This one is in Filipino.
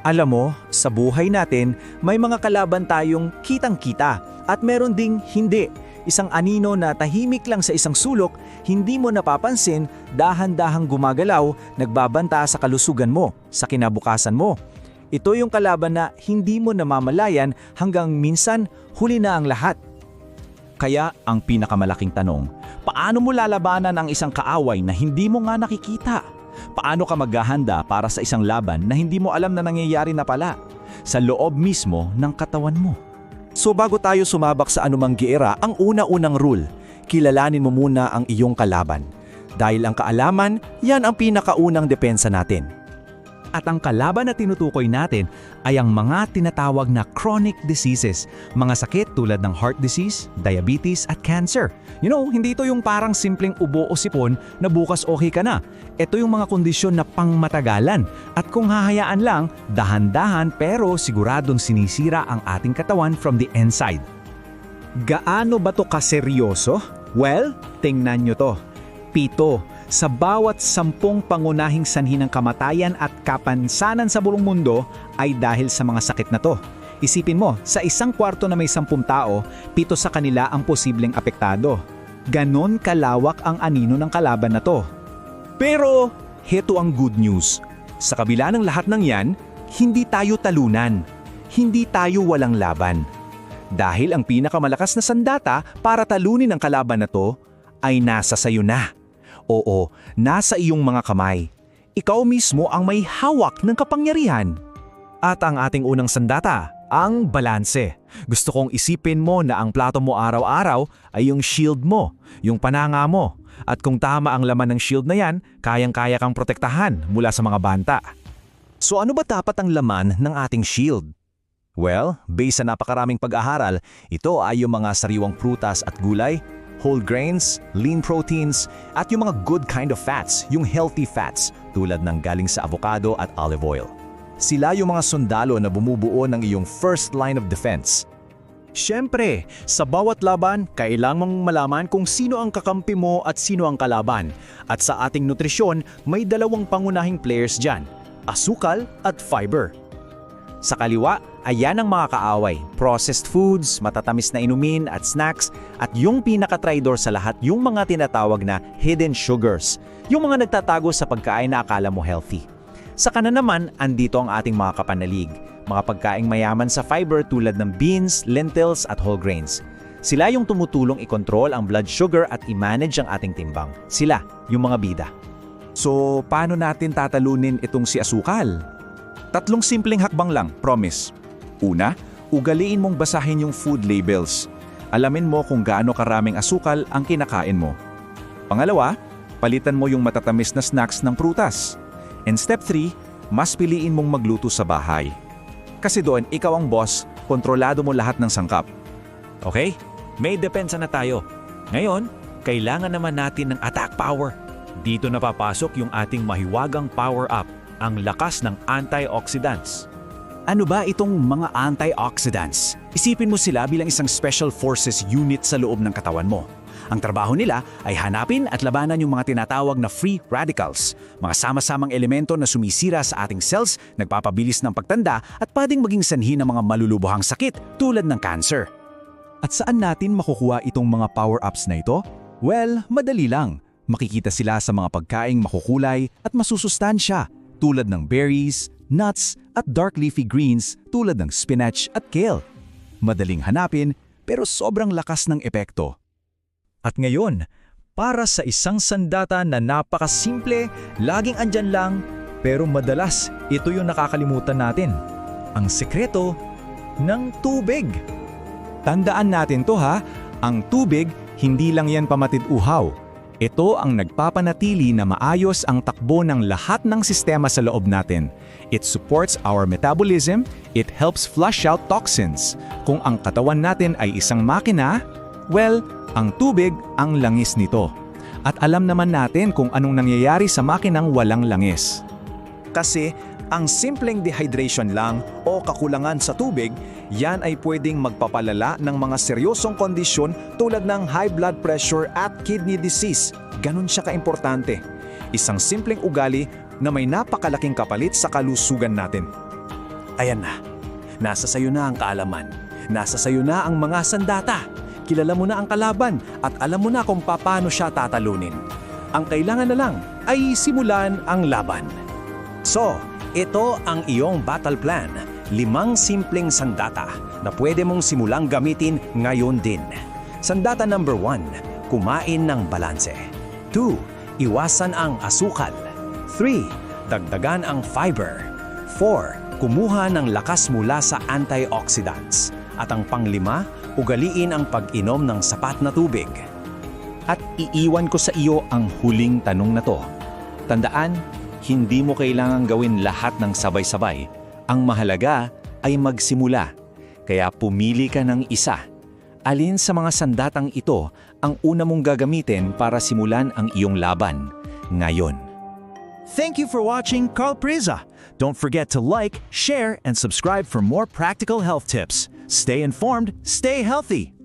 Alam mo, sa buhay natin, may mga kalaban tayong kitang-kita at meron ding hindi. Isang anino na tahimik lang sa isang sulok, hindi mo napapansin, dahan-dahang gumagalaw, nagbabanta sa kalusugan mo, sa kinabukasan mo. Ito yung kalaban na hindi mo namamalayan hanggang minsan huli na ang lahat. Kaya ang pinakamalaking tanong, paano mo lalabanan ang isang kaaway na hindi mo nga nakikita? Paano ka maghahanda para sa isang laban na hindi mo alam na nangyayari na pala sa loob mismo ng katawan mo? So bago tayo sumabak sa anumang giyera, ang una-unang rule, kilalanin mo muna ang iyong kalaban. Dahil ang kaalaman, yan ang pinakaunang depensa natin. At ang kalaban na tinutukoy natin ay ang mga tinatawag na chronic diseases, mga sakit tulad ng heart disease, diabetes at cancer. Hindi ito yung parang simpleng ubo o sipon na bukas okay ka na. Ito yung mga kondisyon na pangmatagalan at kung hahayaan lang, dahan-dahan pero siguradong sinisira ang ating katawan from the inside. Gaano ba to kaseryoso? Well, tingnan nyo to. 7 sa bawat 10 pangunahing sanhi ng kamatayan at kapansanan sa buong mundo ay dahil sa mga sakit na to. Isipin mo, sa isang kwarto na may 10 tao, 7 sa kanila ang posibleng apektado. Ganon kalawak ang anino ng kalaban na to. Pero, heto ang good news. Sa kabila ng lahat ng yan, hindi tayo talunan. Hindi tayo walang laban. Dahil ang pinakamalakas na sandata para talunin ang kalaban na to ay nasa sayo na. Oo, nasa iyong mga kamay. Ikaw mismo ang may hawak ng kapangyarihan. At ang ating unang sandata, ang balanse. Gusto kong isipin mo na ang plato mo araw-araw ay yung shield mo, yung pananga mo. At kung tama ang laman ng shield na yan, kayang-kaya kang protektahan mula sa mga banta. So ano ba dapat ang laman ng ating shield? Well, based sa napakaraming pag-aaral, ito ay yung mga sariwang prutas at gulay, whole grains, lean proteins, at yung mga good kind of fats, yung healthy fats, tulad ng galing sa avocado at olive oil. Sila yung mga sundalo na bumubuo ng iyong first line of defense. Siyempre, sa bawat laban, kailangan mong malaman kung sino ang kakampi mo at sino ang kalaban. At sa ating nutrisyon, may 2 pangunahing players dyan, asukal at fiber. Sa kaliwa, ayan ang mga kaaway, processed foods, matatamis na inumin at snacks, at yung pinaka-traidor sa lahat yung mga tinatawag na hidden sugars, yung mga nagtatago sa pagkain na akala mo healthy. Sa kanan naman, andito ang ating mga kapanalig, mga pagkaing mayaman sa fiber tulad ng beans, lentils at whole grains. Sila yung tumutulong i-control ang blood sugar at i-manage ang ating timbang. Sila, yung mga bida. So, paano natin tatalunin itong si asukal? 3 simpleng hakbang lang, promise. Una, ugaliin mong basahin yung food labels. Alamin mo kung gaano karaming asukal ang kinakain mo. Pangalawa, palitan mo yung matatamis na snacks ng prutas. And step 3, mas piliin mong magluto sa bahay. Kasi doon, ikaw ang boss, kontrolado mo lahat ng sangkap. Okay? May depensa na tayo. Ngayon, kailangan naman natin ng attack power. Dito na papasok yung ating mahiwagang power-up, ang lakas ng antioxidants. Ano ba itong mga antioxidants? Isipin mo sila bilang isang special forces unit sa loob ng katawan mo. Ang trabaho nila ay hanapin at labanan yung mga tinatawag na free radicals, mga sama-samang elemento na sumisira sa ating cells, nagpapabilis ng pagtanda at pwedeng maging sanhi ng mga malulubuhang sakit tulad ng cancer. At saan natin makukuha itong mga power-ups na ito? Well, madali lang. Makikita sila sa mga pagkaing makukulay at masusustansya, tulad ng berries, nuts, at dark leafy greens tulad ng spinach at kale. Madaling hanapin pero sobrang lakas ng epekto. At ngayon, para sa isang sandata na napakasimple, laging andyan lang, pero madalas ito yung nakakalimutan natin. Ang sekreto ng tubig. Tandaan natin to ha, ang tubig hindi lang yan pamatid-uhaw. Ito ang nagpapanatili na maayos ang takbo ng lahat ng sistema sa loob natin. It supports our metabolism, it helps flush out toxins. Kung ang katawan natin ay isang makina, well, ang tubig ang langis nito. At alam naman natin kung anong nangyayari sa makinang walang langis. Kasi ang simpleng dehydration lang o kakulangan sa tubig, yan ay pwedeng magpapalala ng mga seryosong kondisyon tulad ng high blood pressure at kidney disease. Ganun siya kaimportante. Isang simpleng ugali na may napakalaking kapalit sa kalusugan natin. Ayan na. Nasa sayo na ang kaalaman. Nasa sayo na ang mga sandata. Kilala mo na ang kalaban at alam mo na kung paano siya tatalunin. Ang kailangan na lang ay simulan ang laban. So, ito ang iyong battle plan. 5 simpleng sandata na pwede mong simulang gamitin ngayon din. Sandata number 1, kumain ng balanse. 2, iwasan ang asukal. 3, dagdagan ang fiber. 4, kumuha ng lakas mula sa antioxidants. At ang pang-5, ugaliin ang pag-inom ng sapat na tubig. At iiwan ko sa iyo ang huling tanong na to. Tandaan, hindi mo kailangang gawin lahat ng sabay-sabay. Ang mahalaga ay magsimula. Kaya pumili ka ng isa. Alin sa mga sandatang ito ang una mong gagamitin para simulan ang iyong laban ngayon? Thank you for watching Carl Priza. Don't forget to like, share, and subscribe for more practical health tips. Stay informed, stay healthy.